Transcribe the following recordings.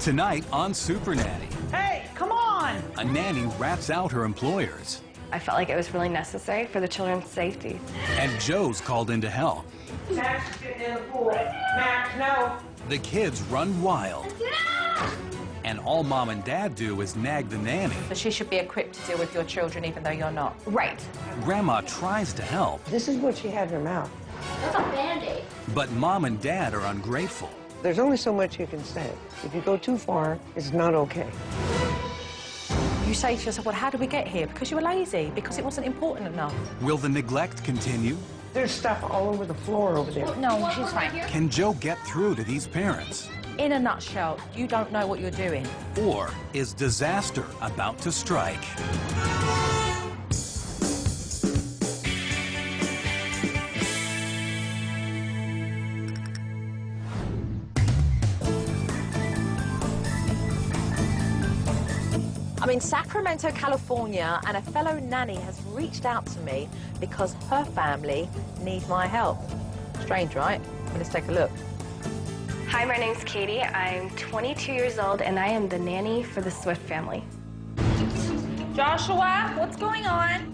Tonight on Super Nanny, Hey, come on! a nanny rats out her employers. I felt like it was really necessary for the children's safety. And Joe's called in to help. Max is getting in the pool. Max, no! The kids run wild. And all mom and dad do is nag the nanny. So she should be equipped to deal with your children even though you're not. Right. Grandma tries to help, This is what she had in her mouth. That's a Band-Aid. but mom and dad are ungrateful. There's only so much you can say. If you go too far, it's not okay. You say to yourself, well, how did we get here? Because you were lazy, because it wasn't important enough. Will the neglect continue? There's stuff all over the floor over there. No, she's fine. Can Joe get through to these parents? In a nutshell, you don't know what you're doing. Or is disaster about to strike? I'm in Sacramento, California, and a fellow nanny has reached out to me because her family need my help. Strange, right? Let's take a look. Hi, my name's Katie. I'm 22 years old, and I am the nanny for the Swift family. Joshua, what's going on?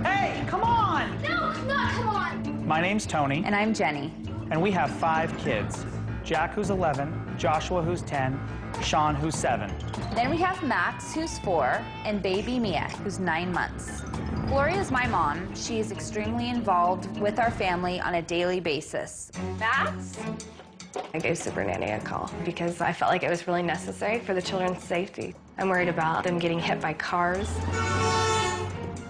Hey, come on! No, not come on. My name's Tony, And I'm Jenny. and we have 5 kids. Jack, who's 11, Joshua, who's 10, Sean, who's 7. Then we have Max, who's 4, and baby Mia, who's 9 months. Gloria's my mom. She is extremely involved with our family on a daily basis. Max? I gave Super Nanny a call because I felt like it was really necessary for the children's safety. I'm worried about them getting hit by cars.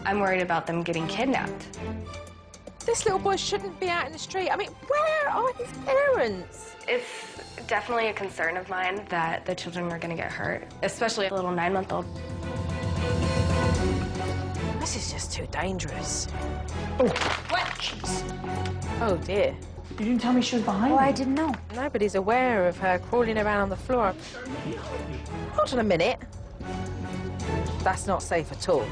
I'm worried about them getting kidnapped. This little boy shouldn't be out in the street. I mean, where are his parents? It's definitely a concern of mine that the children are going to get hurt, especially a little 9-month-old. This is just too dangerous. Oh, what? Jeez. Oh, dear. You didn't tell me she was behind Oh, me. I didn't know. Nobody's aware of her crawling around on the floor. Hold on a minute. That's not safe at all.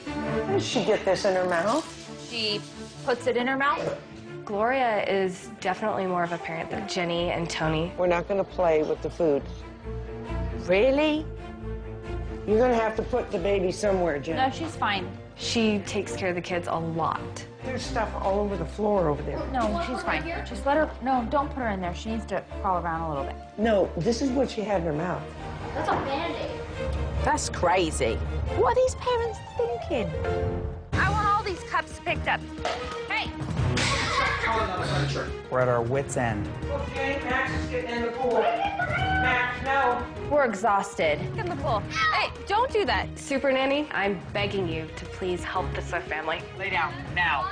How did she get this in her mouth? She puts it in her mouth. Gloria is definitely more of a parent than Jenny and Tony. We're not going to play with the food. Really? You're going to have to put the baby somewhere, Jen. No, she's fine. She takes care of the kids a lot. There's stuff all over the floor over there. No, she's fine. Just let her... No, don't put her in there. She needs to crawl around a little bit. No, this is what she had in her mouth. That's a Band-Aid. That's crazy. What are these parents thinking? I want all these cups picked up. Hey! We're at our wits' end. Okay, Max is getting in the pool. Max, no! We're exhausted. Get in the pool. Hey, don't do that. Super Nanny, I'm begging you to please help the Swift family. Lay down, now.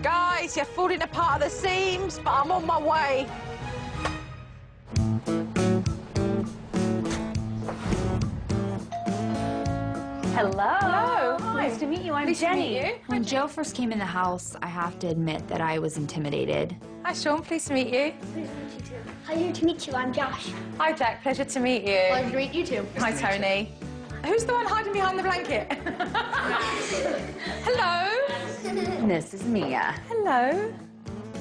Guys, you're falling apart at the seams, but I'm on my way. Hello. Hello. Hi. Nice to meet you. I'm Nice to Jenny. meet you. When Joe first came in the house, I have to admit that I was intimidated. Hi, Sean. Pleased to meet you. Pleasure to meet you. I'm Josh. Hi, Jack. Pleasure to meet you. Pleasure to meet you too. Hi, Tony. Who's the one hiding behind the blanket? Hello. And this is Mia. Hello.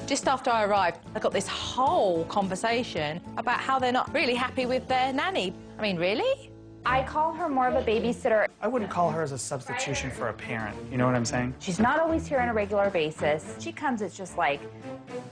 Just after I arrived, I got this whole conversation about how they're not really happy with their nanny. I mean, really? I call her more of a babysitter. I wouldn't call her as a substitution for a parent. You know what I'm saying? She's not always here on a regular basis. She comes, it's just like,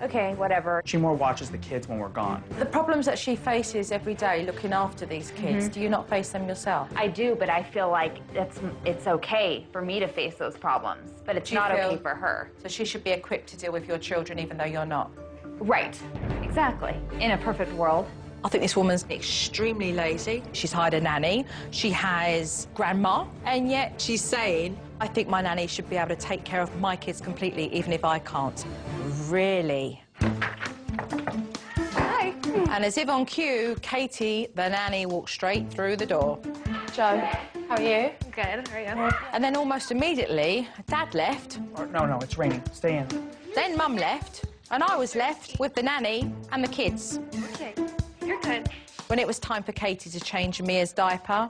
okay, whatever. She more watches the kids when we're gone. The problems that she faces every day looking after these kids, do you not face them yourself? I do, but I feel like it's okay for me to face those problems, but it's Do you not feel- okay for her. So she should be equipped to deal with your children even though you're not. Right, exactly. In a perfect world. I think this woman's extremely lazy. She's hired a nanny. She has grandma, and yet she's saying, I think my nanny should be able to take care of my kids completely, even if I can't. Really? Hi. And as if on cue, Katie, the nanny, walked straight through the door. Joe, how are you? Good, how are you? And then almost immediately, Dad left, Or, no, it's raining. Stay in. then Mum left, and I was left with the nanny and the kids. Okay, you're good. When it was time for Katie to change Mia's diaper,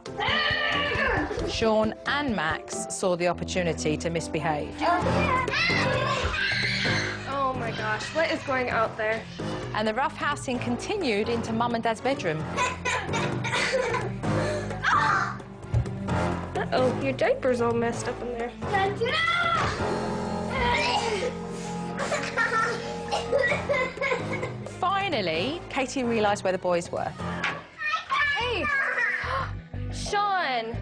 Sean and Max saw the opportunity to misbehave. Oh my God. gosh, what is going out there? And the roughhousing continued into Mum and Dad's bedroom. Uh-oh, your diaper's all messed up in there. Finally, Katie realised where the boys were. Hey! Sean!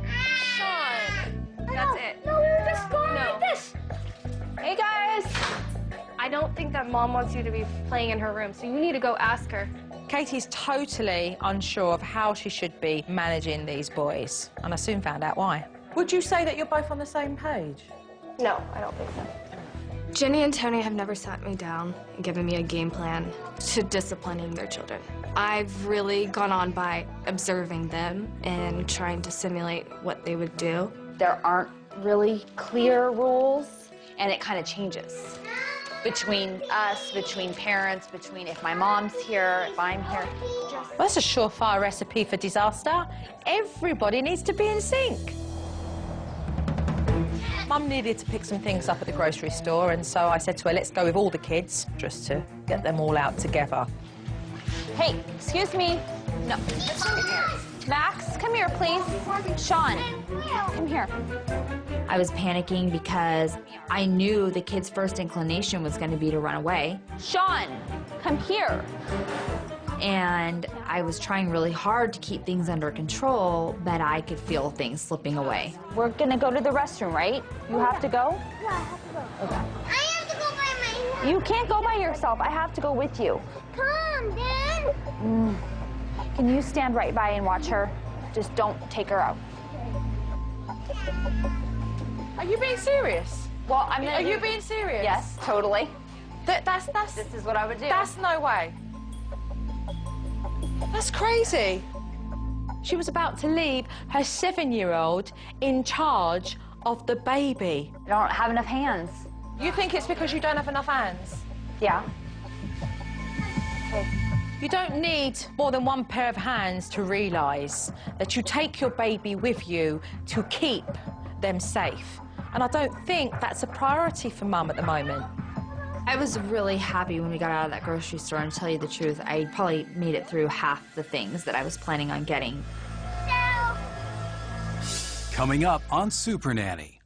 Sean! That's it. No, we were just going No. like this. Hey, guys! I don't think that Mom wants you to be playing in her room, so you need to go ask her. Katie's totally unsure of how she should be managing these boys, and I soon found out why. Would you say that you're both on the same page? No, I don't think so. Jenny and Tony have never sat me down and given me a game plan to disciplining their children. I've really gone on by observing them and trying to simulate what they would do. There aren't really clear rules, and it kind of changes between us, between parents, between if my mom's here, if I'm here. Well, that's a surefire recipe for disaster. Everybody needs to be in sync. Mum needed to pick some things up at the grocery store, and so I said to her, let's go with all the kids, just to get them all out together. Hey, excuse me. No, let's go here. Max, come here, please. Sean, come here. I was panicking because I knew the kid's first inclination was going to be to run away. Sean, come here. And I was trying really hard to keep things under control, but I could feel things slipping away. We're gonna go to the restroom, right? You have to go? Yeah, I have to go. Okay. I have to go by myself. You can't go by yourself. I have to go with you. Come, Dad. Can you stand right by and watch her? Just don't take her out. Are you being serious? Well, I'm gonna. Are you being serious? Yes, totally. That's This is what I would do. That's no way. That's crazy. She was about to leave her 7-year-old in charge of the baby. I don't have enough hands. You think it's because you don't have enough hands? Yeah. You don't need more than one pair of hands to realise that you take your baby with you to keep them safe. And I don't think that's a priority for Mum at the moment. I was really happy when we got out of that grocery store, and to tell you the truth, I probably made it through half the things that I was planning on getting. Coming up on Super Nanny.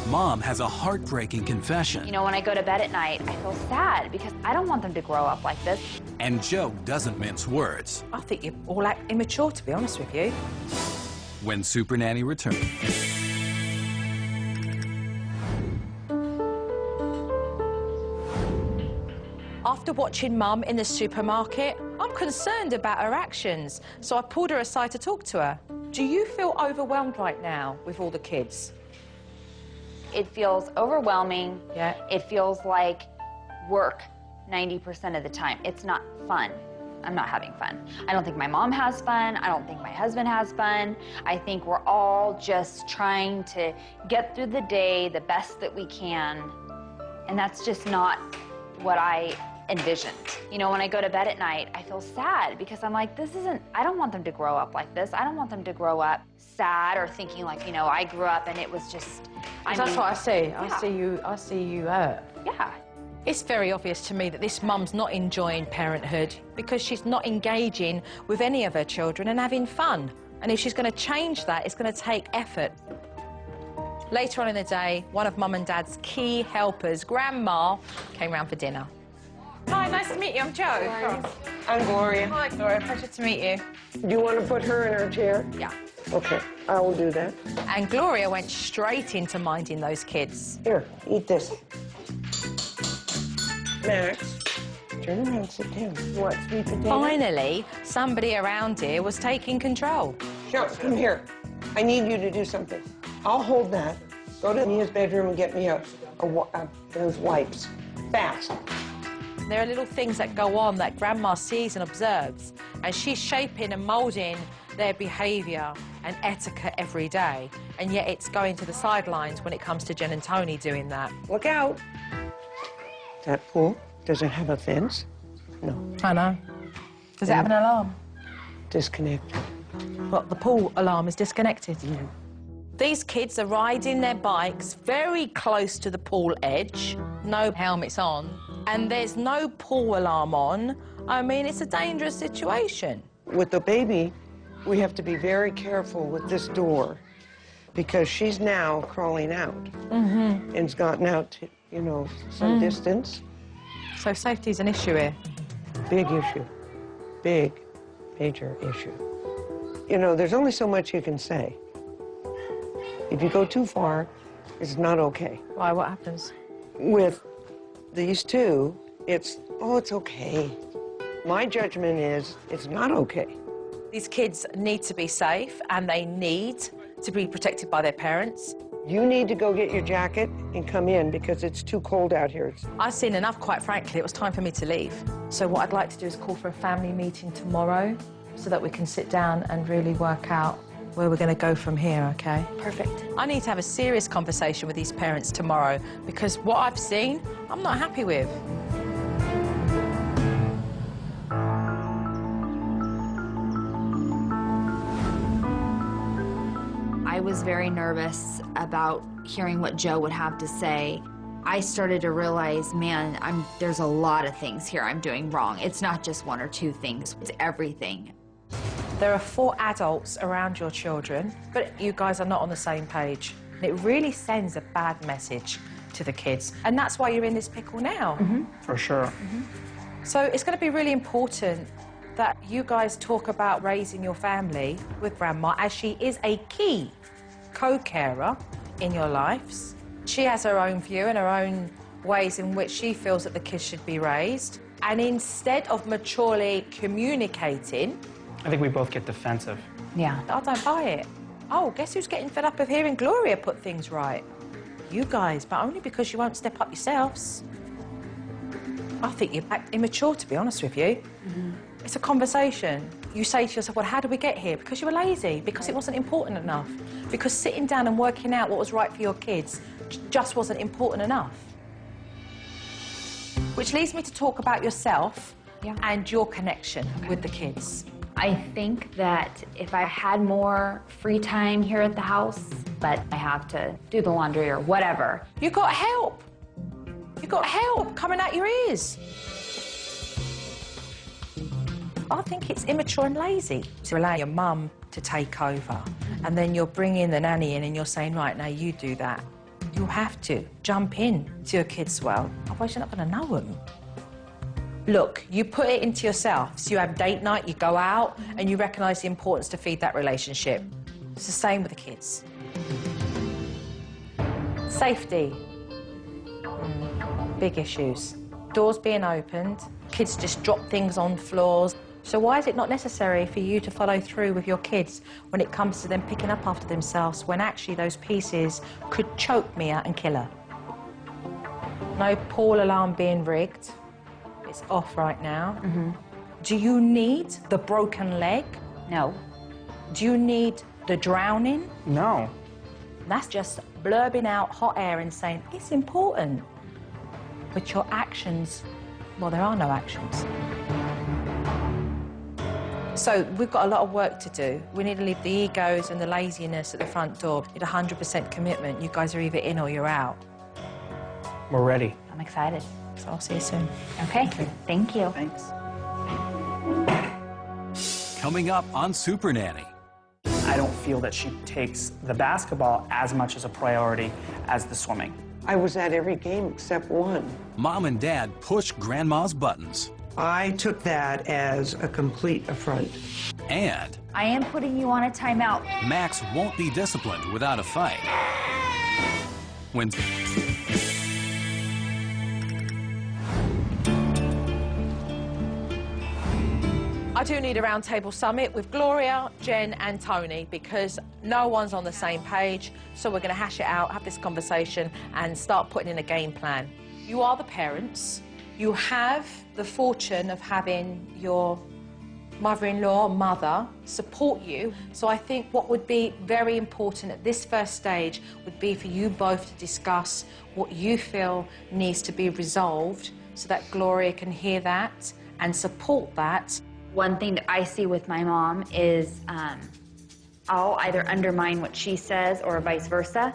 Mom has a heartbreaking confession. You know, when I go to bed at night, I feel sad because I don't want them to grow up like this. And Joe doesn't mince words I think you all act immature, to be honest with you. when Super Nanny returns. After watching Mum in the supermarket, I'm concerned about her actions, so I pulled her aside to talk to her. Do you feel overwhelmed right now with all the kids? It feels overwhelming. Yeah. It feels like work 90% of the time. It's not fun. I'm not having fun. I don't think my mom has fun. I don't think my husband has fun. I think we're all just trying to get through the day the best that we can. And that's just not what I envisioned. You know, when I go to bed at night, I feel sad because I'm like, I don't want them to grow up like this. I don't want them to grow up sad or thinking like, you know, I grew up and it was just, That's what I see. Yeah. I see you hurt. Yeah. It's very obvious to me that this mum's not enjoying parenthood because she's not engaging with any of her children and having fun. And if she's going to change that, it's going to take effort. Later on in the day, one of Mum and Dad's key helpers, Grandma, came round for dinner. Hi, nice to meet you. I'm Joe. I'm Gloria. Hi, Gloria. Pleasure to meet you. Do you want to put her in her chair? Yeah. Okay, I will do that. And Gloria went straight into minding those kids. Here, eat this. Max, turn around, sit down. You want sweet potato? Finally, somebody around here was taking control. Sean, come here. I need you to do something. I'll hold that. Go to Mia's bedroom and get me those wipes. Fast. There are little things that go on that Grandma sees and observes, and she's shaping and moulding their behaviour and etiquette every day, and yet it's going to the sidelines when it comes to Jen and Tony doing that. Look out. That pool, does it have a fence? No. I know. Does it have an alarm? Disconnect. Well, the pool alarm is disconnected. These kids are riding their bikes very close to the pool edge, no helmets on, and there's no pull alarm on, I mean, it's a dangerous situation. With the baby, we have to be very careful with this door because she's now crawling out and has gotten out to, you know, some distance. So safety's an issue here. Big issue. Big, major issue. You know, there's only so much you can say. If you go too far, it's not okay. Why, what happens? With these two, it's, oh, it's okay. My judgment is it's not okay. These kids need to be safe and they need to be protected by their parents. You need to go get your jacket and come in because it's too cold out here. I've seen enough, quite frankly. It was time for me to leave. So what I'd like to do is call for a family meeting tomorrow so that we can sit down and really work out where we're going to go from here, okay? Perfect. I need to have a serious conversation with these parents tomorrow because what I've seen, I'm not happy with. I was very nervous about hearing what Joe would have to say. I started to realize, man, there's a lot of things here I'm doing wrong. It's not just one or two things, it's everything. There are 4 adults around your children, but you guys are not on the same page. And it really sends a bad message to the kids. And that's why you're in this pickle now. For sure. So it's going to be really important that you guys talk about raising your family with Grandma, as she is a key co-carer in your lives. She has her own view and her own ways in which she feels that the kids should be raised. And instead of maturely communicating... I think we both get defensive. Yeah. I don't buy it. Oh, guess who's getting fed up of hearing Gloria put things right? You guys, but only because you won't step up yourselves. I think you act immature, to be honest with you. It's a conversation. You say to yourself, well, how did we get here? Because you were lazy, because it wasn't important enough, because sitting down and working out what was right for your kids just wasn't important enough. Which leads me to talk about yourself and your connection with the kids. I think that if I had more free time here at the house, but I have to do the laundry or whatever. You got help. You got help coming out your ears. I think it's immature and lazy to allow your mum to take over, and then you're bringing the nanny in and you're saying, right, now you do that. You have to jump in to your kids' world, otherwise you're not going to know them. Look, you put it into yourself. So you have date night, you go out, and you recognise the importance to feed that relationship. It's the same with the kids. Safety. Big issues. Doors being opened, kids just drop things on floors. So why is it not necessary for you to follow through with your kids when it comes to them picking up after themselves, when actually those pieces could choke Mia and kill her? No pool alarm being rigged. It's off right now. Do you need the broken leg? No. Do you need the drowning? No. That's just blurbing out hot air and saying, it's important. But your actions, well, there are no actions. So we've got a lot of work to do. We need to leave the egos and the laziness at the front door. We need 100% commitment. You guys are either in or you're out. We're ready. I'm excited. So I'll see you soon. Okay, thank you. Thanks. Coming up on Super Nanny. I don't feel that she takes the basketball as much as a priority as the swimming. I was at every game except one. Mom and Dad push Grandma's buttons. I took that as a complete affront. And I am putting you on a timeout. Max won't be disciplined without a fight. When I do need a roundtable summit with Gloria, Jen and Tony because no one's on the same page. So we're going to hash it out, have this conversation and start putting in a game plan. You are the parents. You have the fortune of having your mother-in-law, mother, support you. So I think what would be very important at this first stage would be for you both to discuss what you feel needs to be resolved so that Gloria can hear that and support that. One thing that I see with my mom is I'll either undermine what she says or vice versa.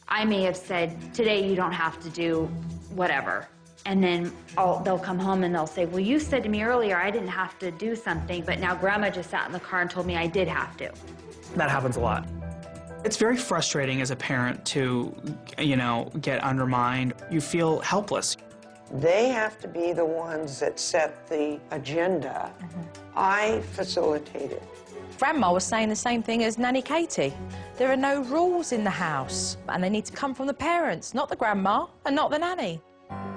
I may have said, today you don't have to do whatever. And then they'll come home and they'll say, well, you said to me earlier I didn't have to do something, but now Grandma just sat in the car and told me I did have to. That happens a lot. It's very frustrating as a parent to, get undermined. You feel helpless. They have to be the ones that set the agenda. I facilitate it. Grandma was saying the same thing as Nanny Katie. There are no rules in the house, and they need to come from the parents, not the grandma and not the nanny.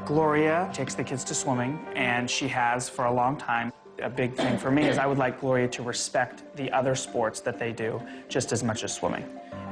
Gloria takes the kids to swimming, and she has for a long time. A big thing for me is I would like Gloria to respect the other sports that they do just as much as swimming.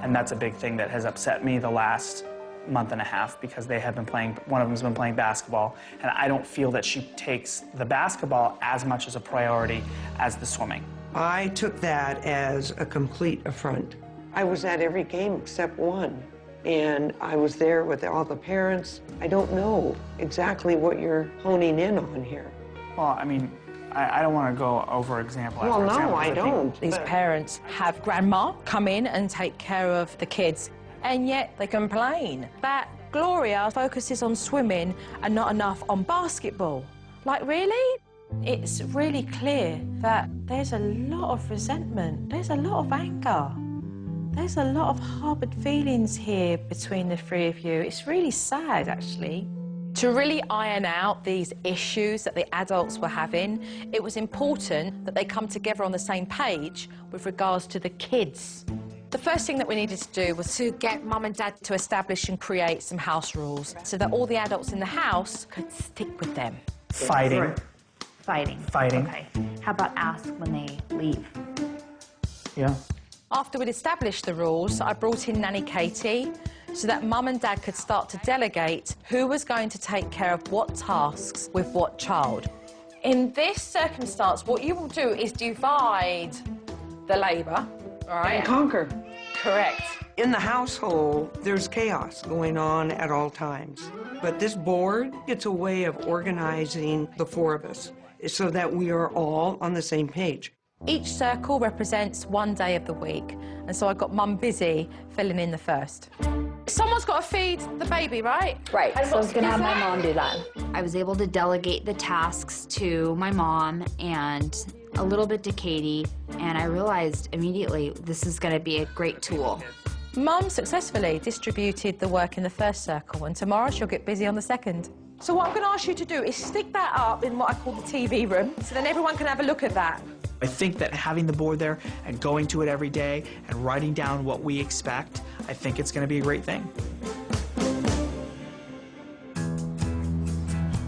And that's a big thing that has upset me the last month and a half, because they have been playing, one of them's been playing basketball, and I don't feel that she takes the basketball as much as a priority as the swimming. I took that as a complete affront. I was at every game except one, and I was there with all the parents. I don't know exactly what you're honing in on here. Well, I mean, I don't want to go over example after example. No, I don't. These parents have grandma come in and take care of the kids, and yet they complain that Gloria focuses on swimming and not enough on basketball. Like, really? It's really clear that there's a lot of resentment, there's a lot of anger, there's a lot of harboured feelings here between the three of you. It's really sad, actually. To really iron out these issues that the adults were having, it was important that they come together on the same page with regards to the kids. The first thing that we needed to do was to get Mum and Dad to establish and create some house rules so that all the adults in the house could stick with them. Fighting. Fighting. Okay. How about ask when they leave? Yeah. After we'd established the rules, I brought in Nanny Katie so that Mum and Dad could start to delegate who was going to take care of what tasks with what child. In this circumstance, what you will do is divide the labour, all right? And conquer. Correct. In the household, there's chaos going on at all times. But this board, it's a way of organizing the four of us so that we are all on the same page. Each circle represents one day of the week, and so I got Mum busy filling in the first. Someone's got to feed the baby, right? Right, so I was going to have my mom do that. I was able to delegate the tasks to my mom and a little bit to Katie, and I realized immediately this is going to be a great tool. Mum successfully distributed the work in the first circle, and tomorrow she'll get busy on the second. So what I'm going to ask you to do is stick that up in what I call the TV room, so then everyone can have a look at that. I think that having the board there and going to it every day and writing down what we expect, I think it's going to be a great thing.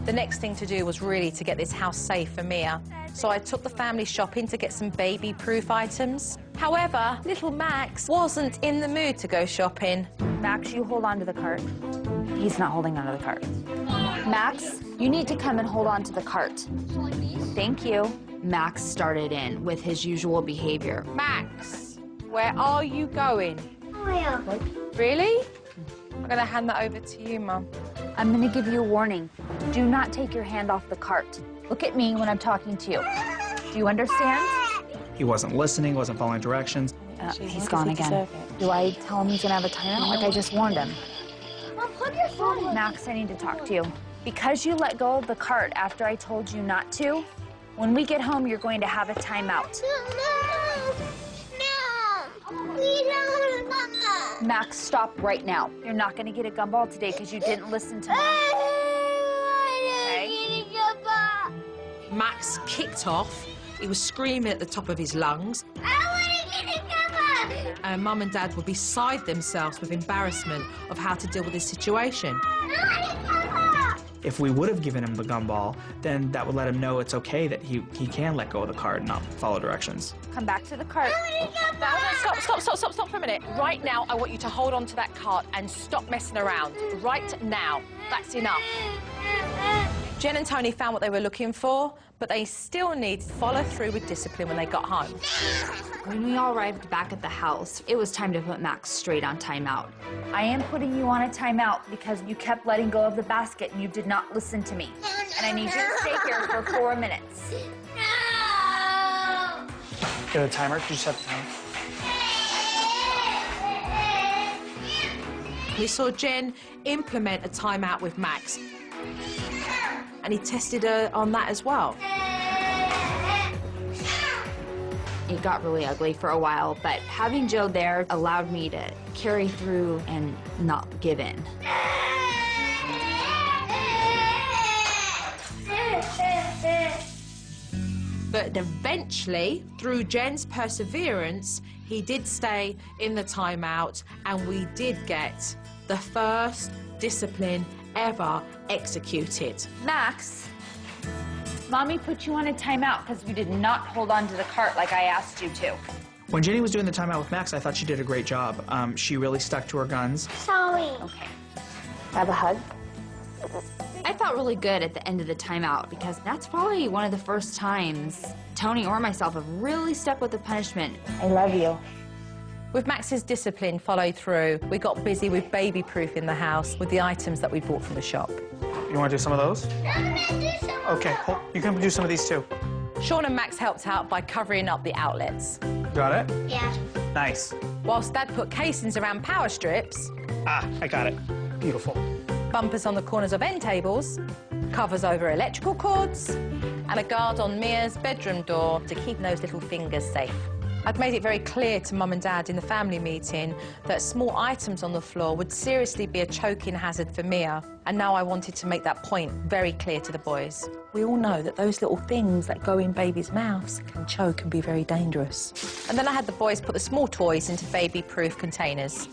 The next thing to do was really to get this house safe for Mia. So I took the family shopping to get some baby-proof items. However, little Max wasn't in the mood to go shopping. Max, you hold on to the cart. He's not holding on to the cart. Max, you need to come and hold on to the cart. Thank you. Max started in with his usual behavior. Max, where are you going? Where? Really? I'm going to hand that over to you, Mum. I'm going to give you a warning. Do not take your hand off the cart. Look at me when I'm talking to you. Do you understand? He wasn't listening, wasn't following directions. He's gone again. Do I tell him he's going to have a timeout like I just warned him? Mom, plug your phone. Max, I need to talk to you. Because you let go of the cart after I told you not to, when we get home, you're going to have a timeout. No. We don't, Mama. Max, stop right now. You're not going to get a gumball today because you didn't listen to me. Okay? Max kicked off. He was screaming at the top of his lungs. I want to get a gumball. And Mum and Dad were beside themselves with embarrassment of how to deal with this situation. If we would have given him the gumball, then that would let him know it's okay that he can let go of the cart and not follow directions. Come back to the cart. Stop for a minute. Right now, I want you to hold on to that cart and stop messing around. Right now. That's enough. Jen and Tony found what they were looking for, but they still need to follow through with discipline when they got home. When we all arrived back at the house, it was time to put Max straight on timeout. I am putting you on a timeout because you kept letting go of the basket and you did not listen to me. And I need you to stay here for 4 minutes. No. Get a timer? Could you set the timer? We saw Jen implement a timeout with Max. and he tested her on that as well. It got really ugly for a while, but having Joe there allowed me to carry through and not give in. But eventually, through Jen's perseverance, he did stay in the timeout, and we did get the first discipline ever executed. Max, Mommy put you on a timeout because you did not hold on to the cart like I asked you to. When Jenny was doing the timeout with Max, I thought she did a great job. She really stuck to her guns. Sorry. Okay. Have a hug? I felt really good at the end of the timeout because that's probably one of the first times Tony or myself have really stuck with the punishment. I love you. With Max's discipline followed through, we got busy with baby-proof in the house with the items that we bought from the shop. You want to do some of those? Okay, you can do some of these too. Sean and Max helped out by covering up the outlets. Got it? Yeah. Nice. Whilst Dad put casings around power strips, Ah, I got it. Beautiful. bumpers on the corners of end tables, covers over electrical cords, and a guard on Mia's bedroom door to keep those little fingers safe. I'd made it very clear to Mum and Dad in the family meeting that small items on the floor would seriously be a choking hazard for Mia, and now I wanted to make that point very clear to the boys. We all know that those little things that go in babies' mouths can choke and be very dangerous. And then I had the boys put the small toys into baby-proof containers.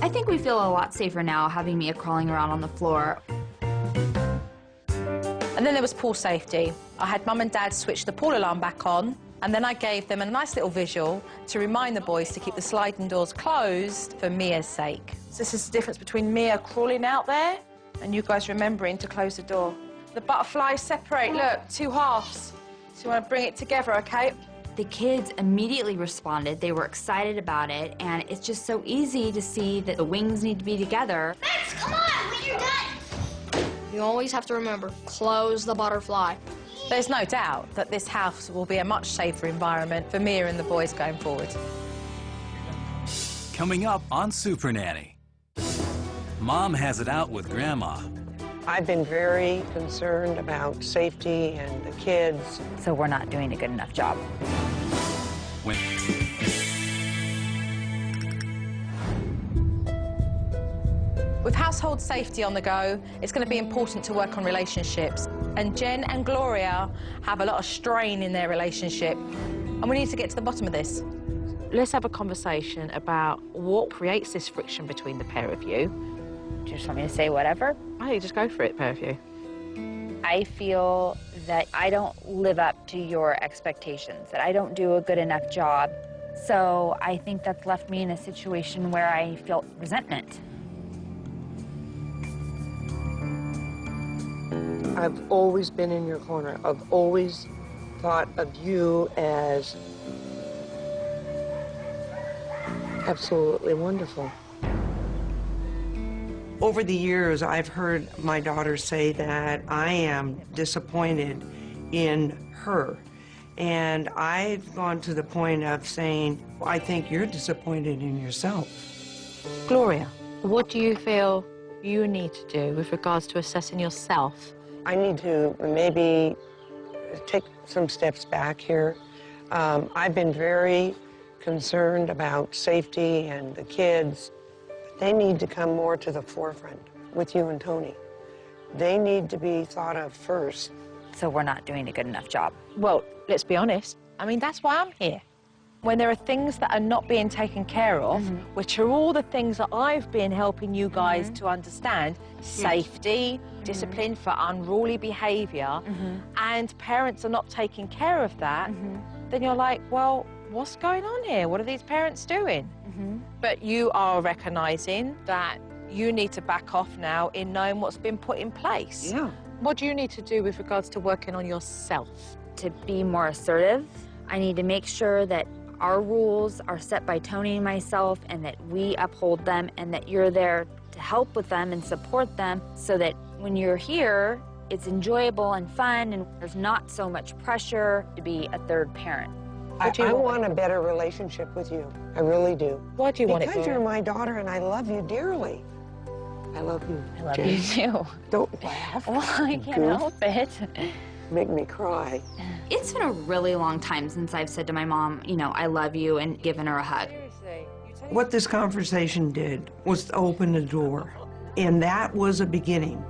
I think we feel a lot safer now having Mia crawling around on the floor. And then there was pool safety. I had Mum and Dad switch the pool alarm back on, and then I gave them a nice little visual to remind the boys to keep the sliding doors closed for Mia's sake. So this is the difference between Mia crawling out there and you guys remembering to close the door. The butterflies separate, look, two halves. So you want to bring it together, okay? The kids immediately responded. They were excited about it, and it's just so easy to see that the wings need to be together. Max, come on, when you're done. You always have to remember, close the butterfly. There's no doubt that this house will be a much safer environment for Mia and the boys going forward. Coming up on Super Nanny. Mom has it out with Grandma. I've been very concerned about safety and the kids. So we're not doing a good enough job. When With household safety on the go, it's going to be important to work on relationships. And Jen and Gloria have a lot of strain in their relationship, and we need to get to the bottom of this. Let's have a conversation about what creates this friction between the pair of you. Do you just want me to say whatever? I think just go for it, pair of you. I feel that I don't live up to your expectations, that I don't do a good enough job. So I think that's left me in a situation where I feel resentment. I've always been in your corner. I've always thought of you as absolutely wonderful. Over the years, I've heard my daughter say that I am disappointed in her. And I've gone to the point of saying, I think you're disappointed in yourself. Gloria, what do you feel you need to do with regards to assessing yourself? I need to maybe take some steps back here. I've been very concerned about safety and the kids. They need to come more to the forefront with you and Tony. They need to be thought of first. So we're not doing a good enough job. Well, let's be honest. I mean, that's why I'm here. When there are things that are not being taken care of, which are all the things that I've been helping you guys to understand, safety, discipline for unruly behavior, and parents are not taking care of that, then you're like, well, what's going on here? What are these parents doing? But you are recognizing that you need to back off now in knowing what's been put in place. Yeah. What do you need to do with regards to working on yourself? To be more assertive, I need to make sure that our rules are set by Tony and myself and that we uphold them and that you're there to help with them and support them so that when you're here, it's enjoyable and fun and there's not so much pressure to be a third parent. I want a better relationship with you. I really do. Why do you want it, Because Gloria? you're my daughter and I love you dearly. I love you. I love Jen. you too. Don't laugh. Well, I can't Goof. help it. Make me cry. It's been a really long time since I've said to my mom, you know, I love you, and given her a hug. What this conversation did was to open the door, and that was a beginning.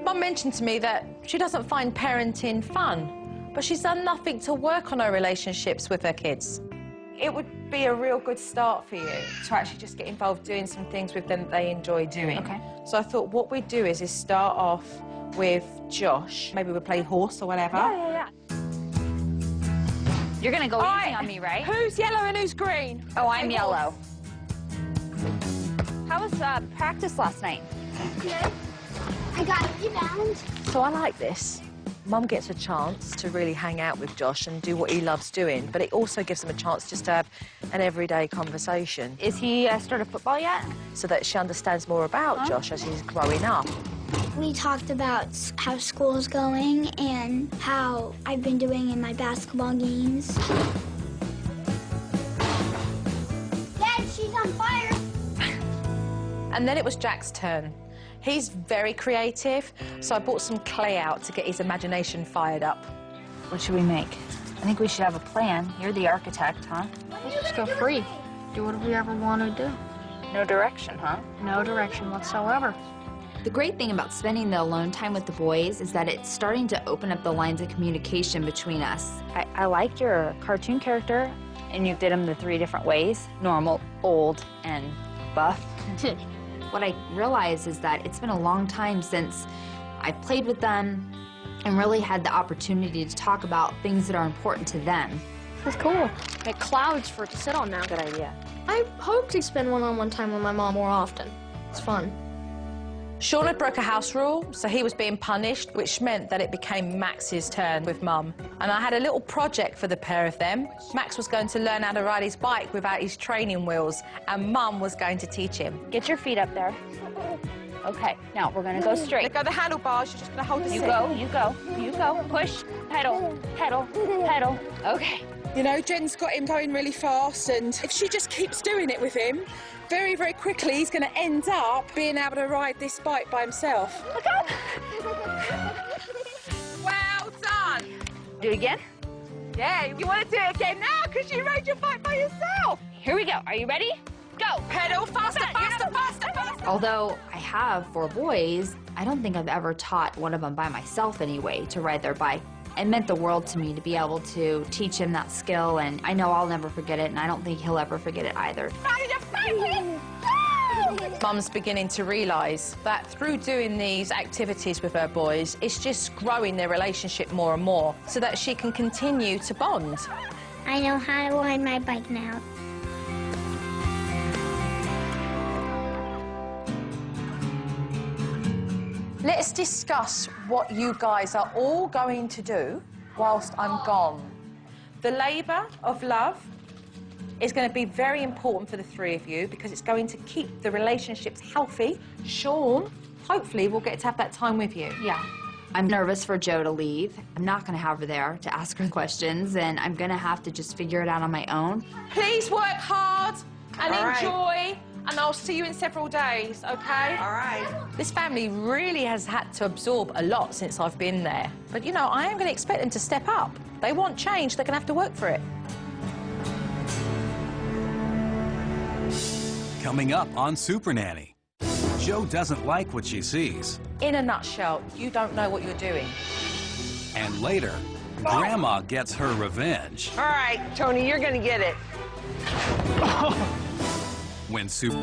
Mum mentioned to me that she doesn't find parenting fun, but she's done nothing to work on her relationships with her kids. It would be a real good start for you to actually just get involved doing some things with them that they enjoy doing. Okay. So I thought what we'd do is start off with Josh. Maybe we'll play horse or whatever. Yeah. You're gonna go All easy right. on me, right? Who's yellow and who's green? Oh, I'm Play yellow. horse. How was practice last night? Good. I got rebound. So I like this. Mum gets a chance to really hang out with Josh and do what he loves doing, but it also gives him a chance just to have an everyday conversation Is he started football yet? so that she understands more about Josh as he's growing up. We talked about how school's going and how I've been doing in my basketball games. Dad, she's on fire. And then it was Jack's turn. He's very creative, so I brought some clay out to get his imagination fired up. What should we make? I think we should have a plan. You're the architect, huh? Let's just go free. Do whatever we ever want to do. No direction, huh? No direction whatsoever. The great thing about spending the alone time with the boys is that it's starting to open up the lines of communication between us. I liked your cartoon character, and you did him the 3 different ways. Normal, old, and buff. What I realize is that it's been a long time since I've played with them and really had the opportunity to talk about things that are important to them. It's cool. Make clouds for it to sit on now. Good idea. I hope to spend one-on-one time with my mom more often. It's fun. Sean had broke a house rule, so he was being punished, which meant that it became Max's turn with Mum. And I had a little project for the pair of them. Max was going to learn how to ride his bike without his training wheels, and Mum was going to teach him. Get your feet up there. Okay, now we're gonna go straight. Let go the handlebars, you're just gonna hold the You seat. go, you go, you go. Push, pedal, pedal, pedal. Okay. You know, Jen's got him going really fast, and if she just keeps doing it with him, very, very quickly he's going to end up being able to ride this bike by himself. Look up. Well done! Do it again. Yeah, you want to do it again now because you rode your bike by yourself. Here we go. Are you ready? Go. Pedal faster, faster, faster, faster. Although I have 4 boys, I don't think I've ever taught one of them by myself anyway to ride their bike. It meant the world to me to be able to teach him that skill, and I know I'll never forget it, and I don't think he'll ever forget it either. Mum's beginning to realise that through doing these activities with her boys, it's just growing their relationship more and more so that she can continue to bond. I know how to ride my bike now. Let's discuss what you guys are all going to do whilst I'm gone. The labour of love is going to be very important for the 3 of you because it's going to keep the relationships healthy. Sean, hopefully, will get to have that time with you. Yeah. I'm nervous for Jo to leave. I'm not going to have her there to ask her questions, and I'm going to have to just figure it out on my own. Please work hard and All right. enjoy, and I'll see you in several days, okay? All right. This family really has had to absorb a lot since I've been there. But, you know, I am going to expect them to step up. They want change, they're going to have to work for it. Coming up on Super Nanny, Jo doesn't like what she sees. In a nutshell, you don't know what you're doing. And later, Grandma gets her revenge All right, Tony, you're going to get it. when Super...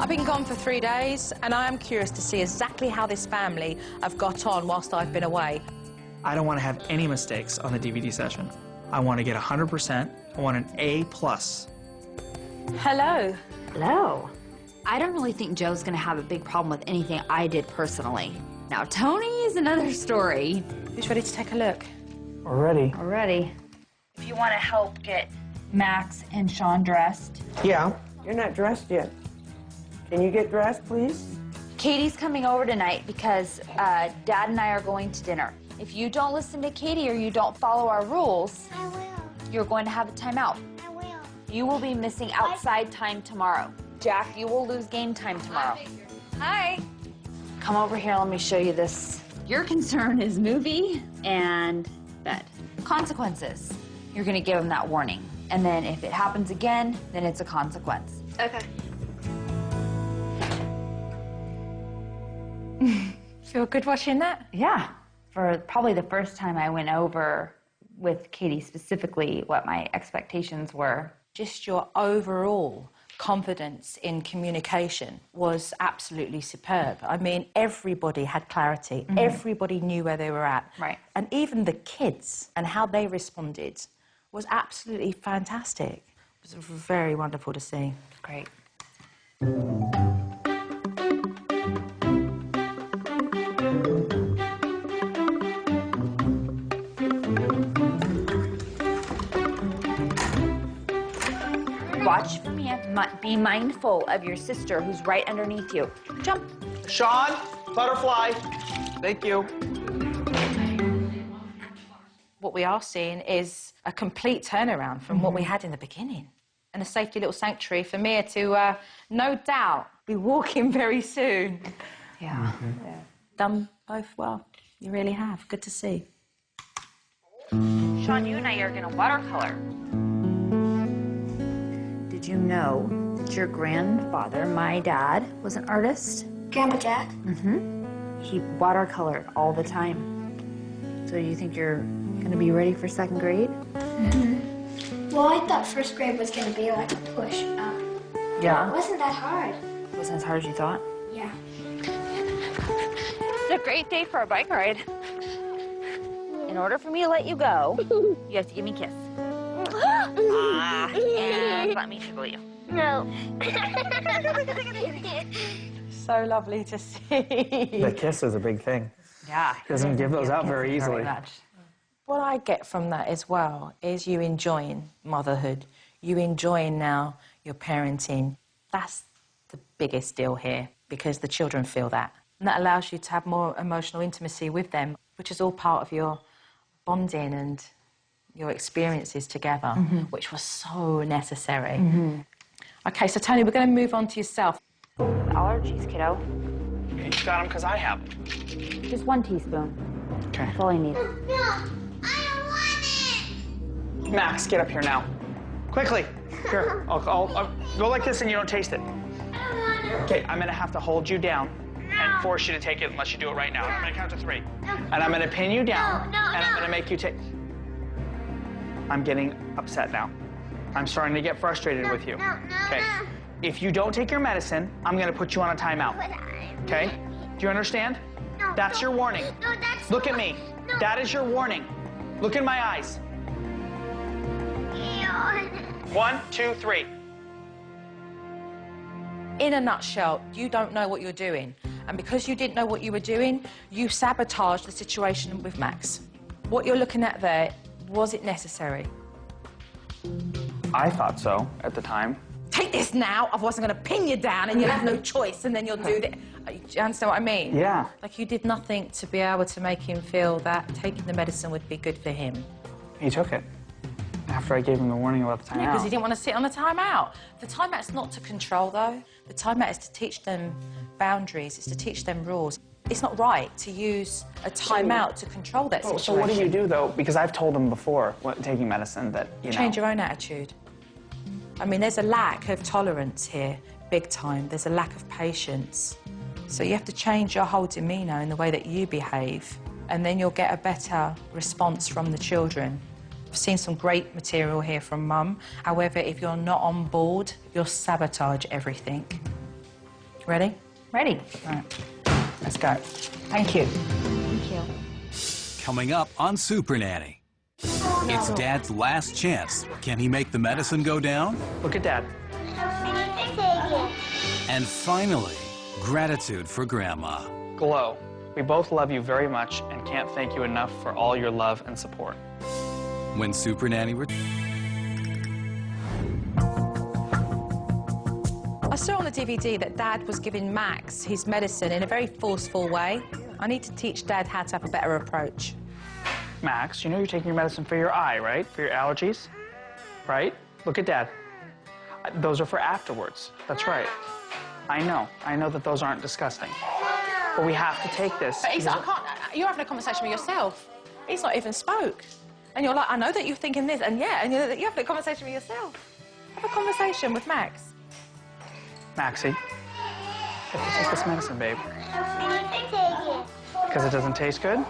I've been gone for 3 days, and I am curious to see exactly how this family have got on whilst I've been away. I don't want to have any mistakes on the DVD session. I want to get 100%. I want an A+. Hello. Hello. I don't really think Jo's going to have a big problem with anything I did personally. Now, Tony is another story. Who's ready to take a look? We're ready. Already. If you want to help get Max and Sean dressed. Yeah. You're not dressed yet. Can you get dressed, please? Katie's coming over tonight because Dad and I are going to dinner. If you don't listen to Katie or you don't follow our rules, I will. you're going to have a timeout. I will. you will be missing outside time tomorrow. Jack, you will lose game time tomorrow. Hi. Come over here, let me show you this. Your concern is movie and bed. Consequences. You're gonna give him that warning. And then if it happens again, then it's a consequence. Okay. Feel good watching that? Yeah. For probably the first time I went over with Katie specifically what my expectations were. Just your overall confidence in communication was absolutely superb. I mean, everybody had clarity. Everybody knew where they were at. Right. And even the kids and how they responded was absolutely fantastic. It was very wonderful to see. Great. Watch for me. Be mindful of your sister who's right underneath you. Jump. Sean, butterfly. Thank you. What we are seeing is a complete turnaround from what we had in the beginning. And a safety little sanctuary for Mia to, no doubt, be walking very soon. Yeah. Done both well. You really have. Good to see. Sean, you and I are gonna watercolor. Did you know that your grandfather, my dad, was an artist? Grandpa Jack? He watercolored all the time. So you think you're gonna be ready for 2nd grade? Well, I thought 1st grade was going to be like a push up. Yeah. It wasn't that hard. It wasn't as hard as you thought? Yeah. It's a great day for a bike ride. In order for me to let you go, you have to give me a kiss. And let me tickle you. No. So lovely to see. The kiss is a big thing. Yeah. Doesn't give those out very easily. What I get from that as well is you enjoying motherhood. You enjoying now your parenting. That's the biggest deal here because the children feel that. And that allows you to have more emotional intimacy with them, which is all part of your bonding and your experiences together, which was so necessary. Okay, so Tony, we're going to move on to yourself. Allergies, kiddo. You got them because I have them. Just 1 teaspoon. Okay. That's all I need. Max, get up here now. Quickly. Here, I'll go like this and you don't taste it. Okay, I'm gonna have to hold you down and force you to take it unless you do it right now. I'm gonna count to 3. And I'm gonna pin you down and I'm gonna make you take... I'm getting upset now. I'm starting to get frustrated with you. Okay? If you don't take your medicine, I'm gonna put you on a timeout. Okay? Do you understand? That's your warning. Look at me. That is your warning. Look in my eyes. 1, 2, 3. In a nutshell, you don't know what you're doing. And because you didn't know what you were doing, you sabotaged the situation with Max. What you're looking at there, was it necessary? I thought so at the time. Take this now, otherwise I'm going to pin you down and you'll have no choice and then you'll do this. Do you understand what I mean? Yeah. Like you did nothing to be able to make him feel that taking the medicine would be good for him. He took it after I gave him the warning about the timeout. Yeah, because he didn't want to sit on the timeout. The timeout's not to control, though. The timeout is to teach them boundaries. It's to teach them rules. It's not right to use a timeout to control that situation. So what do you do, though? Because I've told them before, taking medicine, that, you know... Change your own attitude. I mean, there's a lack of tolerance here, big time. There's a lack of patience. So you have to change your whole demeanour in the way that you behave, and then you'll get a better response from the children. I've seen some great material here from Mum. However, if you're not on board, you'll sabotage everything. Ready? Ready. All right. Let's go. Thank you. Thank you. Coming up on Super Nanny. It's Dad's last chance. Can he make the medicine go down? Look at Dad. And finally, gratitude for Grandma. Glow, we both love you very much and can't thank you enough for all your love and support. When Super Nanny I saw on the DVD that Dad was giving Max his medicine in a very forceful way. I need to teach Dad how to have a better approach. Max, you know you're taking your medicine for your eye, right? For your allergies, right? Look at Dad. Those are for afterwards. That's right. I know that those aren't disgusting. But we have to take this. But Issa, I can't, you're having a conversation with yourself. He's not even spoke. And you're like, I know that you're thinking this, and yeah, and you're having a conversation with yourself. Have a conversation with Max. Maxie, you have to take this medicine, babe. Because it doesn't taste good?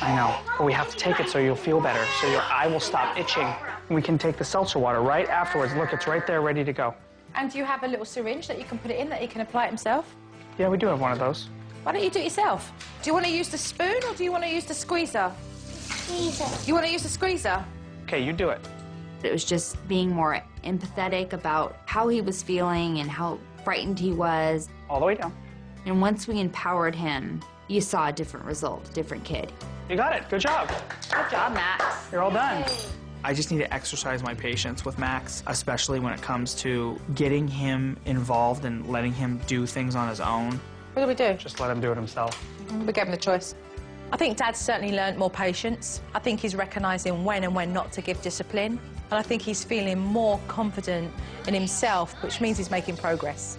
I know, but we have to take it so you'll feel better, so your eye will stop itching. We can take the seltzer water right afterwards. Look, it's right there, ready to go. And do you have a little syringe that you can put it in, that he can apply it himself? Yeah, we do have one of those. Why don't you do it yourself? Do you want to use the spoon, or do you want to use the squeezer? Squeezer. You want to use the squeezer? Okay, you do it. It was just being more empathetic about how he was feeling and how frightened he was. All the way down. And once we empowered him, you saw a different result, a different kid. You got it. Good job. Good job, Max. You're all done. I just need to exercise my patience with Max, especially when it comes to getting him involved and letting him do things on his own. What do we do? Just let him do it himself. We gave him the choice. I think Dad's certainly learnt more patience. I think he's recognising when and when not to give discipline. And I think he's feeling more confident in himself, which means he's making progress.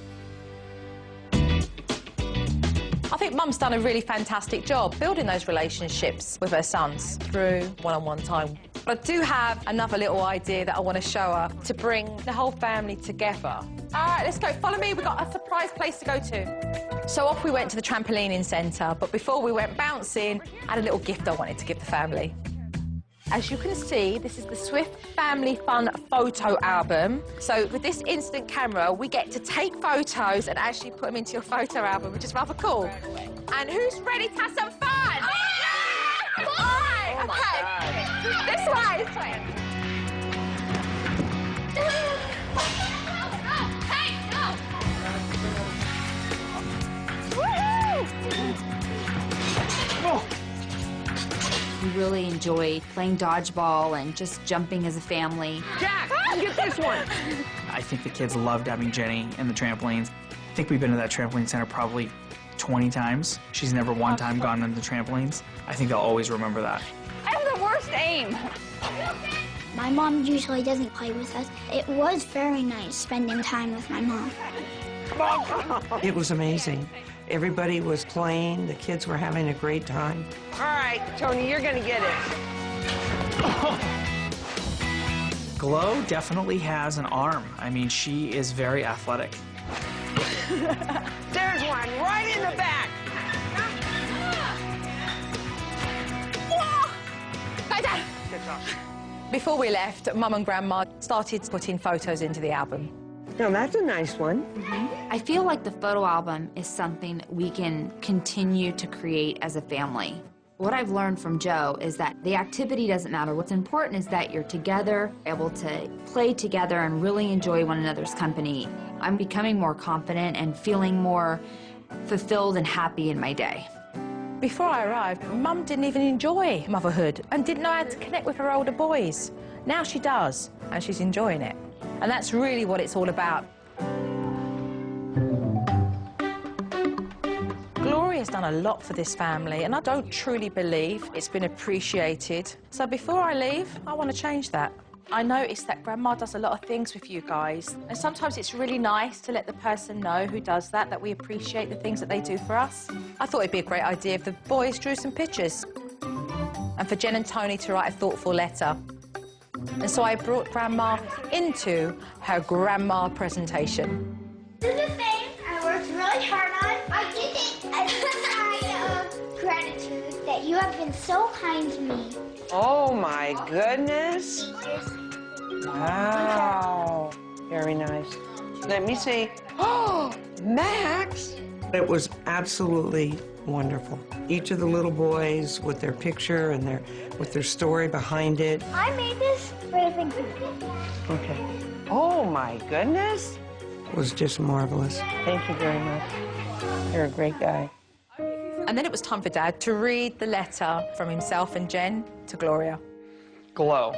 I think Mum's done a really fantastic job building those relationships with her sons through one-on-one time. But I do have another little idea that I want to show her to bring the whole family together. All right, let's go. Follow me. We've got a surprise place to go to. So off we went to the trampolining centre, but before we went bouncing, I had a little gift I wanted to give the family. As you can see, this is the Swift Family Fun photo album. So with this instant camera, we get to take photos and actually put them into your photo album, which is rather cool. And who's ready to have some fun? Oh, yeah! All right, okay. This way, this way. Hey, go! Woohoo! Oh. We really enjoyed playing dodgeball and just jumping as a family. Jack, get this one. I think the kids loved having Jenny in the trampolines. I think we've been to that trampoline center probably 20 times. She's never one time gone into the trampolines. I think they'll always remember that. I have the worst aim. My mom usually doesn't play with us. It was very nice spending time with my mom. It was amazing. Everybody was playing. The kids were having a great time. All right, Tony, you're going to get it. Glow definitely has an arm. I mean, she is very athletic. There's one right in the back. Before we left, Mum and Grandma started putting photos into the album. Now, that's a nice one. I feel like the photo album is something we can continue to create as a family. What I've learned from Joe is that the activity doesn't matter. What's important is that you're together, able to play together and really enjoy one another's company. I'm becoming more confident and feeling more fulfilled and happy in my day. Before I arrived, Mum didn't even enjoy motherhood and didn't know how to connect with her older boys. Now she does, and she's enjoying it. And that's really what it's all about. Gloria's done a lot for this family, and I don't truly believe it's been appreciated. So before I leave, I want to change that. I noticed that Grandma does a lot of things with you guys, and sometimes it's really nice to let the person know who does that we appreciate the things that they do for us. I thought it'd be a great idea if the boys drew some pictures, and for Jen and Tony to write a thoughtful letter. And so I brought Grandma into her Grandma presentation. This is the thing I worked really hard on. I did it as a sign of gratitude that you have been so kind to me. Oh, my goodness. Wow. Very nice. Let me see. Oh, Max. It was absolutely wonderful. Each of the little boys with their picture and with their story behind it. I made this for the thing. Okay. Oh, my goodness. It was just marvelous. Thank you very much. You're a great guy. And then it was time for Dad to read the letter from himself and Jen to Gloria. Glow.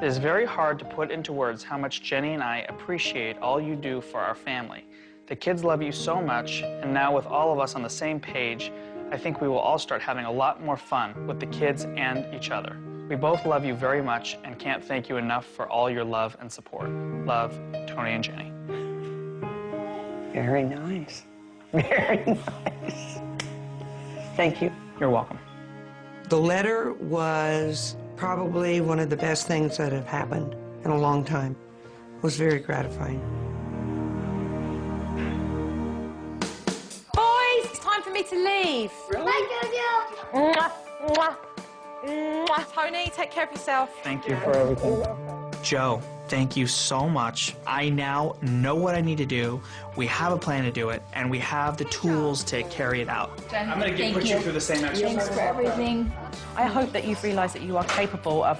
It is very hard to put into words how much Jenny and I appreciate all you do for our family. The kids love you so much, and now with all of us on the same page, I think we will all start having a lot more fun with the kids and each other. We both love you very much and can't thank you enough for all your love and support. Love, Tony and Jenny. Very nice. Very nice. Thank you. You're welcome. The letter was probably one of the best things that have happened in a long time. It was very gratifying. Boys, it's time for me to leave. Bye, Jojo. Mwah, mwah, mwah. Tony, take care of yourself. Thank you for everything. Joe, thank you so much. I now know what I need to do. We have a plan to do it, and we have the tools to carry it out. I'm going to put you through the same exercise. Thanks for everything. I hope that you've realised that you are capable of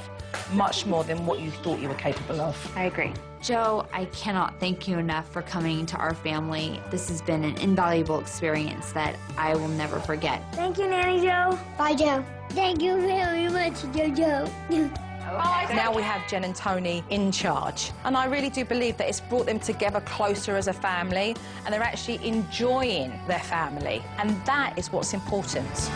much more than what you thought you were capable of. I agree. Joe, I cannot thank you enough for coming to our family. This has been an invaluable experience that I will never forget. Thank you, Nanny Joe. Bye, Joe. Thank you very much, Jojo. Now we have Jen and Tony in charge. And I really do believe that it's brought them together closer as a family, and they're actually enjoying their family. And that is what's important.